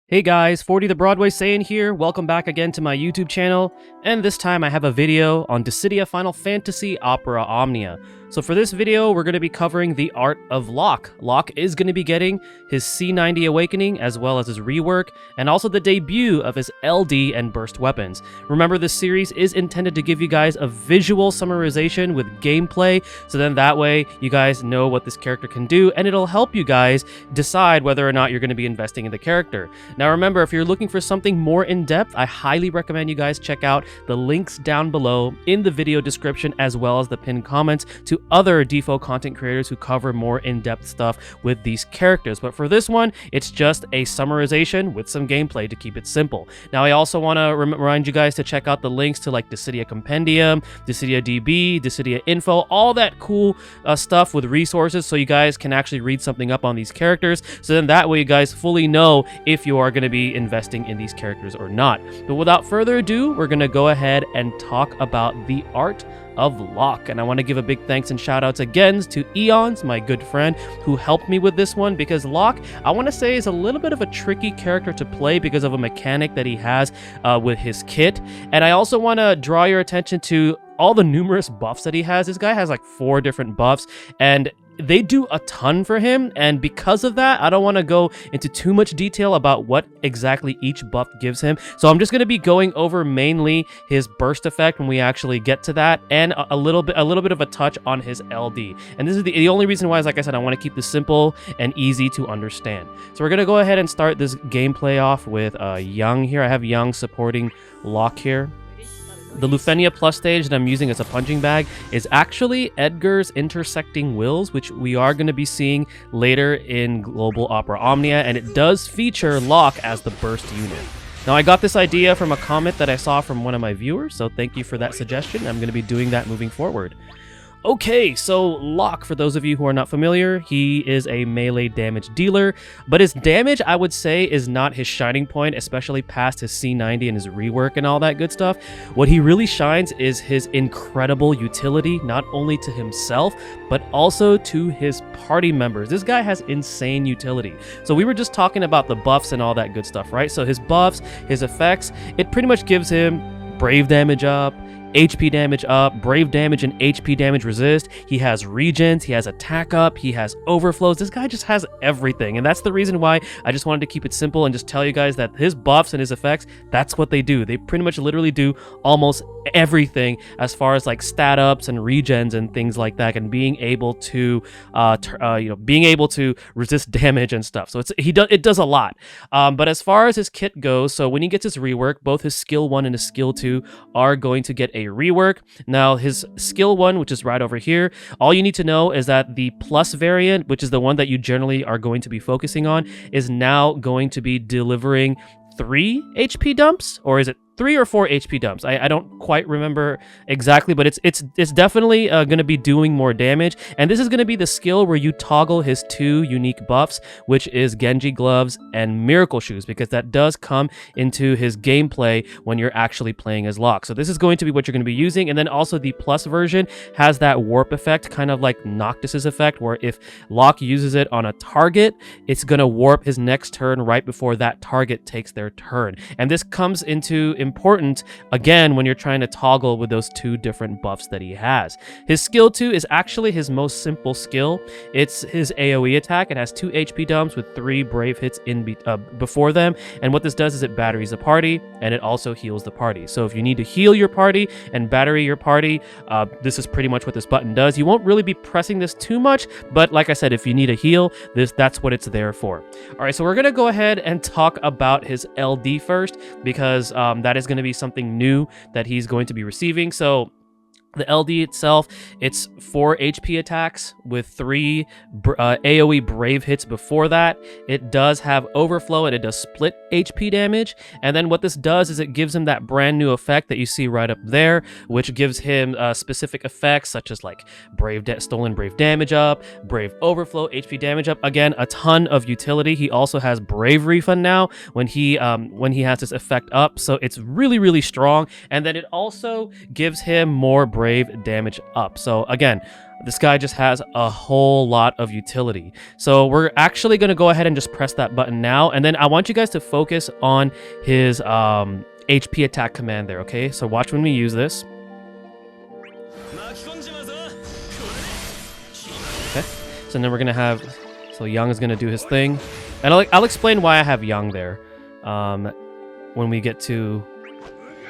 Hey guys, 40 the Broadway Saiyan here. Welcome back again to my YouTube channel, and this time I have a video on Dissidia Final Fantasy Opera Omnia. So for this video, we're going to be covering the Art of Locke. Locke is going to be getting his C90 Awakening, as well as his rework, and also the debut of his LD and burst weapons. Remember, this series is intended to give you guys a visual summarization with gameplay, so then that way you guys know what this character can do, and it'll help you guys decide whether or not you're going to be investing in the character. Now remember, if you're looking for something more in-depth, I highly recommend you guys check out the links down below in the video description, as well as the pinned comments to other DFFOO content creators who cover more in-depth stuff with these characters. But for this one, it's just a summarization with some gameplay to keep it simple. Now I also want to remind you guys to check out the links to like Dissidia Compendium, Dissidia DB, Dissidia Info, all that cool stuff with resources, so you guys can actually read something up on these characters, so then that way you guys fully know if you are going to be investing in these characters or not. But without further ado, we're going to go ahead and talk about the Art of Locke. And I want to give a big thanks and shout outs again to Eons, my good friend, who helped me with this one, because Locke, I want to say, is a little bit of a tricky character to play because of a mechanic that he has with his kit. And I also want to draw your attention to all the numerous buffs that he has. This guy has like 4 different buffs, and they do a ton for him, and because of that, I don't want to go into too much detail about what exactly each buff gives him. So I'm just going to be going over mainly his burst effect when we actually get to that, and a little bit of a touch on his LD. And this is the only reason why is, like I said, I want to keep this simple and easy to understand. So we're going to go ahead and start this gameplay off with Young here. I have Young supporting Locke here. The Lufenia Plus stage that I'm using as a punching bag is actually Edgar's Intersecting Wills, which we are going to be seeing later in Global Opera Omnia, and it does feature Locke as the burst unit. Now, I got this idea from a comment that I saw from one of my viewers, so thank you for that suggestion. I'm going to be doing that moving forward. Okay, so Locke, for those of you who are not familiar, he is a melee damage dealer, but his damage, I would say, is not his shining point, especially past his C90 and his rework and all that good stuff. What he really shines is his incredible utility, not only to himself, but also to his party members. This guy has insane utility. So we were just talking about the buffs and all that good stuff, right? So his buffs, his effects, it pretty much gives him brave damage up, HP damage up, brave damage and HP damage resist. He has regens, he has attack up, he has overflows. This guy just has everything, and that's the reason why I just wanted to keep it simple and just tell you guys that his buffs and his effects, that's what they do. They pretty much literally do almost everything as far as like stat ups and regens and things like that, and being able to being able to resist damage and stuff. So it does a lot. But as far as his kit goes, so when he gets his rework, both his skill 1 and his skill 2 are going to get a rework. Now his skill 1, which is right over here, all you need to know is that the plus variant, which is the one that you generally are going to be focusing on, is now going to be delivering 3 HP dumps, or is it 3 or 4 HP dumps? I don't quite remember exactly, but it's definitely going to be doing more damage. And this is going to be the skill where you toggle his 2 unique buffs, which is Genji Gloves and Miracle Shoes, because that does come into his gameplay when you're actually playing as Locke. So this is going to be what you're going to be using. And then also the plus version has that warp effect, kind of like Noctis's effect, where if Locke uses it on a target, it's going to warp his next turn right before that target takes their turn. And this comes into important again when you're trying to toggle with those 2 different buffs that he has. His skill 2 is actually his most simple skill. It's his AoE attack. It has 2 HP dumps with 3 brave hits before them, and what this does is it batteries the party, and it also heals the party. So if you need to heal your party and battery your party, this is pretty much what this button does. You won't really be pressing this too much, but like I said, if you need a heal, that's what it's there for. All right, so we're gonna go ahead and talk about his LD first, because that is going to be something new that he's going to be receiving. So the LD itself, it's 4 HP attacks with 3 AoE brave hits before that. It does have overflow, and it does split HP damage. And then what this does is it gives him that brand new effect that you see right up there, which gives him specific effects such as like stolen brave damage up, brave overflow, HP damage up. Again, a ton of utility. He also has brave refund now when he has this effect up, so it's really, really strong. And then it also gives him more brave brave damage up. So again, this guy just has a whole lot of utility. So we're actually going to go ahead and just press that button now. And then I want you guys to focus on his HP attack command there, okay? So watch when we use this. Okay. So then we're going to have... So Young is going to do his thing. And I'll explain why I have Young there when we get to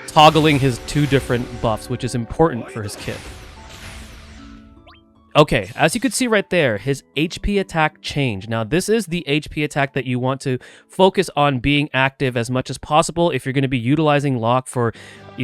toggling his 2 different buffs, which is important for his kit. Okay, as you can see right there, his HP attack changed. Now, this is the HP attack that you want to focus on being active as much as possible if you're going to be utilizing Locke for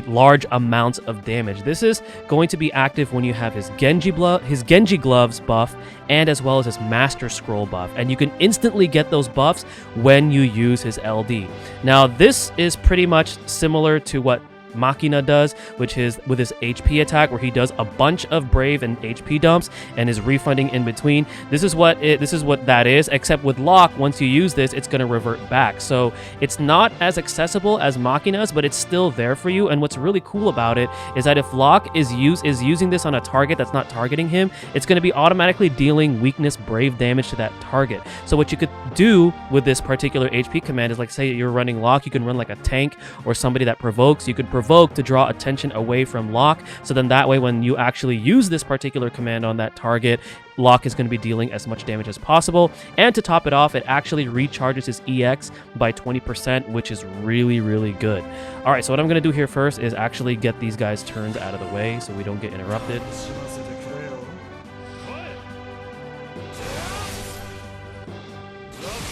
large amounts of damage. This is going to be active when you have his Genji Gloves buff and as well as his Master Scroll buff. And you can instantly get those buffs when you use his LD. Now, this is pretty much similar to what Machina does, which is with his HP attack, where he does a bunch of brave and HP dumps and is refunding in between. This is what that is, except with Locke, once you use this, it's going to revert back. So it's not as accessible as Machina's, but it's still there for you. And what's really cool about it is that if Locke is using this on a target that's not targeting him, it's going to be automatically dealing weakness brave damage to that target. So what you could do with this particular HP command is, like, say you're running Locke, you can run like a tank or somebody that provokes. You could provoke to draw attention away from Locke, so then that way when you actually use this particular command on that target, Locke is going to be dealing as much damage as possible. And to top it off, it actually recharges his EX by 20%, which is really, really good. All right, so what I'm going to do here first is actually get these guys' turns out of the way so we don't get interrupted.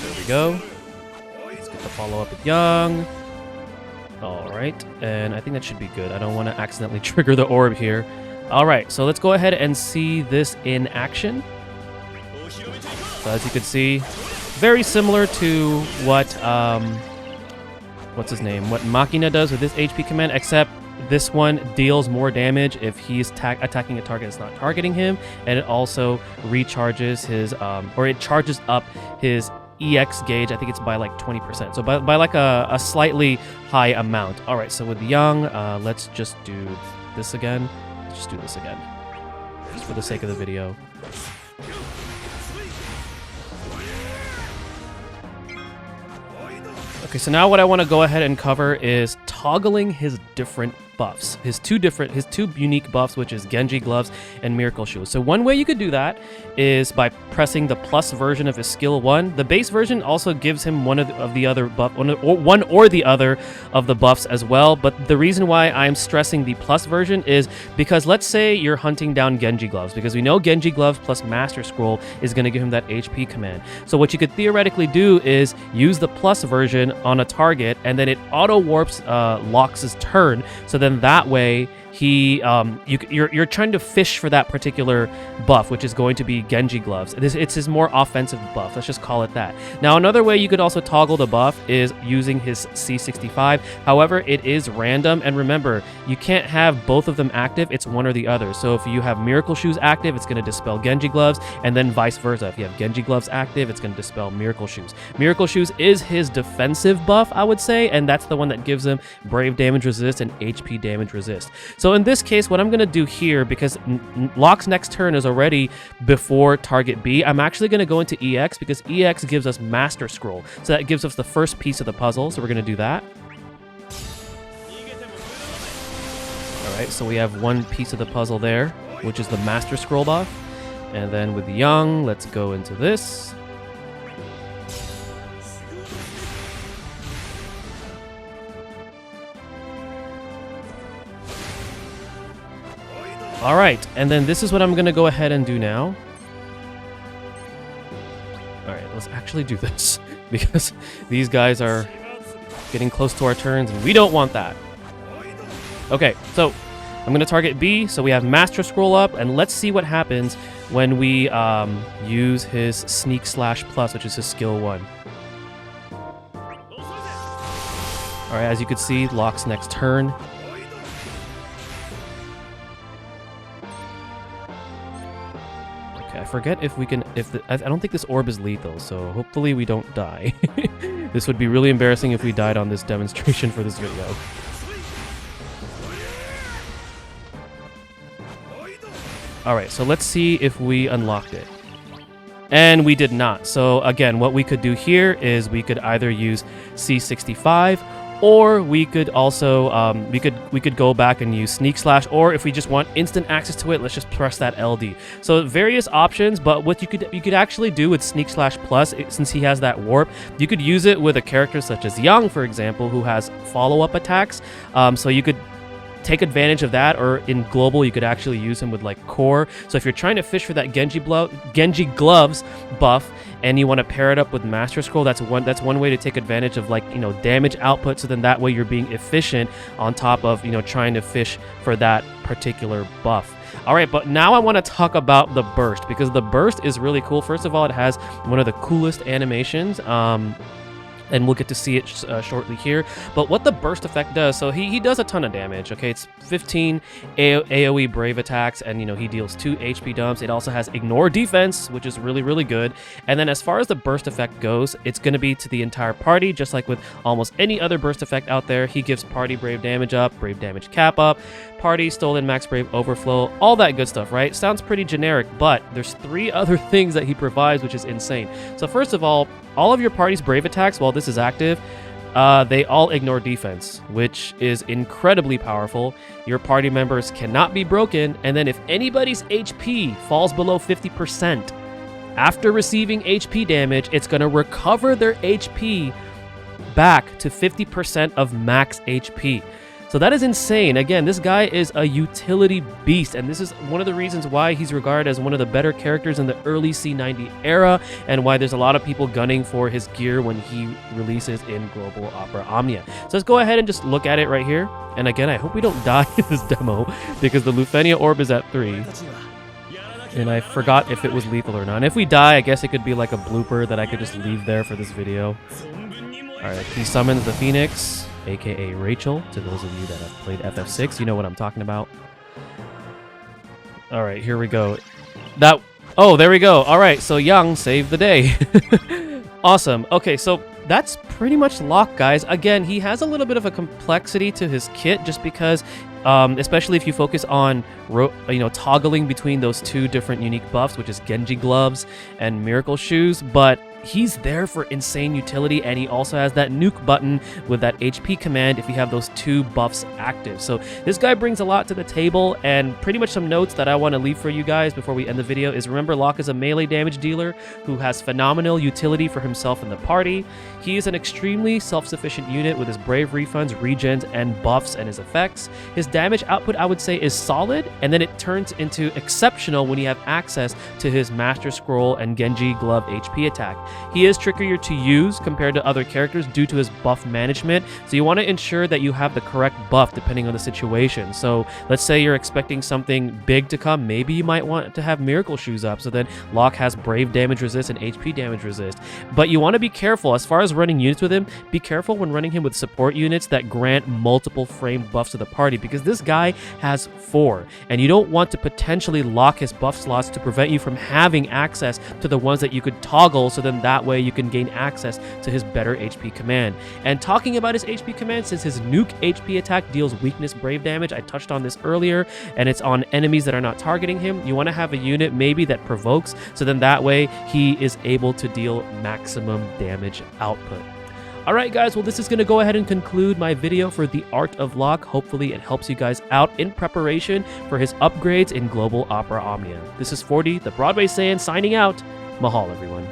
There we go. Let's get the follow-up with Young. Alright, and I think that should be good. I don't want to accidentally trigger the orb here. Alright, so let's go ahead and see this in action. So as you can see, very similar to what, what's his name? What Machina does with this HP command, except this one deals more damage if he's attacking a target that's not targeting him, and it also recharges his, or it charges up his EX gauge. I think it's by like 20%, so by like a slightly high amount. All right, so with Young, let's just do this again. Let's just do this again, just for the sake of the video. Okay, so now what I want to go ahead and cover is toggling his different buffs, his two unique buffs, which is Genji Gloves and Miracle Shoes. So one way you could do that is by pressing the plus version of his skill 1. The base version also gives him one of the other buff, one or the other of the buffs as well. But the reason why I'm stressing the plus version is because let's say you're hunting down Genji Gloves, because we know Genji Gloves plus Master Scroll is going to give him that HP command. So what you could theoretically do is use the plus version on a target, and then it auto warps Locke's turn. So then that way you're trying to fish for that particular buff, which is going to be Genji Gloves. It's his more offensive buff. Let's just call it that. Now, another way you could also toggle the buff is using his C65. However, it is random, and remember, you can't have both of them active. It's one or the other. So if you have Miracle Shoes active, it's going to dispel Genji Gloves, and then vice versa. If you have Genji Gloves active, it's going to dispel Miracle Shoes. Miracle Shoes is his defensive buff, I would say, and that's the one that gives him Brave Damage Resist and HP Damage Resist. So in this case, what I'm going to do here, because Locke's next turn is already before target B, I'm actually going to go into EX, because EX gives us Master Scroll. So that gives us the first piece of the puzzle, so we're going to do that. Alright, so we have one piece of the puzzle there, which is the Master Scroll buff. And then with Young, let's go into this. All right, and then this is what I'm going to go ahead and do now. All right, let's actually do this, because these guys are getting close to our turns, and we don't want that. Okay, so I'm going to target B, so we have Master Scroll up, and let's see what happens when we use his Sneak Slash Plus, which is his skill 1. All right, as you can see, Locke's next turn. I forget if we can, I don't think this orb is lethal, so hopefully we don't die. This would be really embarrassing if we died on this demonstration for this video. Alright, so let's see if we unlocked it. And we did not. So again, what we could do here is we could either use C65, or we could also we could go back and use Sneak Slash, or if we just want instant access to it, let's just press that LD. So various options, but what you could actually do with Sneak Slash Plus, since he has that warp, you could use it with a character such as Young, for example, who has follow-up attacks. So you could take advantage of that, or in Global you could actually use him with like Core. So if you're trying to fish for that Genji Gloves buff and you want to pair it up with Master Scroll, that's one way to take advantage of, like, you know, damage output, so then that way you're being efficient on top of, you know, trying to fish for that particular buff. Alright, but now I want to talk about the burst, because the burst is really cool. First of all, it has one of the coolest animations, and we'll get to see it shortly here. But what the burst effect does, so he does a ton of damage, okay? It's 15 AoE brave attacks, and, you know, he deals 2 HP dumps. It also has ignore defense, which is really, really good. And then as far as the burst effect goes, it's going to be to the entire party, just like with almost any other burst effect out there. He gives party brave damage up, brave damage cap up, party stolen max brave overflow, all that good stuff, right? Sounds pretty generic, but there's 3 other things that he provides, which is insane. So first of all of your party's brave attacks, while this is active, they all ignore defense, which is incredibly powerful. Your party members cannot be broken, and then if anybody's HP falls below 50%, after receiving HP damage, it's going to recover their HP back to 50% of max HP. So that is insane. Again, this guy is a utility beast, and this is one of the reasons why he's regarded as one of the better characters in the early C90 era, and why there's a lot of people gunning for his gear when he releases in Global Opera Omnia. So let's go ahead and just look at it right here. And again, I hope we don't die in this demo, because the Lufenia orb is at 3. And I forgot if it was lethal or not. And if we die, I guess it could be like a blooper that I could just leave there for this video. Alright, he summons the Phoenix, aka Rachel. To those of you that have played FF6, you know what I'm talking about. Alright, here we go. Oh, there we go. Alright, so Young saved the day. Awesome. Okay, so that's pretty much Locke, guys. Again, he has a little bit of a complexity to his kit, just because, especially if you focus on, toggling between those 2 different unique buffs, which is Genji Gloves and Miracle Shoes, but he's there for insane utility, and he also has that nuke button with that HP command if you have those 2 buffs active. So this guy brings a lot to the table, and pretty much some notes that I want to leave for you guys before we end the video is, remember, Locke is a melee damage dealer who has phenomenal utility for himself and the party. He is an extremely self-sufficient unit with his brave refunds, regens, and buffs and his effects. His damage output, I would say, is solid, and then it turns into exceptional when you have access to his Master Scroll and Genji Glove HP attack. He is trickier to use compared to other characters due to his buff management, so you want to ensure that you have the correct buff depending on the situation. So let's say you're expecting something big to come, maybe you might want to have Miracle Shoes up, so then Locke has brave damage resist and HP damage resist. But you want to be careful as far as running units with him. Be careful when running him with support units that grant multiple frame buffs to the party, because this guy has 4, and you don't want to potentially lock his buff slots to prevent you from having access to the ones that you could toggle, so then that way you can gain access to his better HP command. And talking about his HP command, since his nuke HP attack deals weakness brave damage, I touched on this earlier, and it's on enemies that are not targeting him, you want to have a unit maybe that provokes, so then that way he is able to deal maximum damage output. Alright guys, well this is going to go ahead and conclude my video for the Art of Locke. Hopefully it helps you guys out in preparation for his upgrades in Global Opera Omnia. This is 40, the Broadway Saiyan, signing out. Mahal, everyone.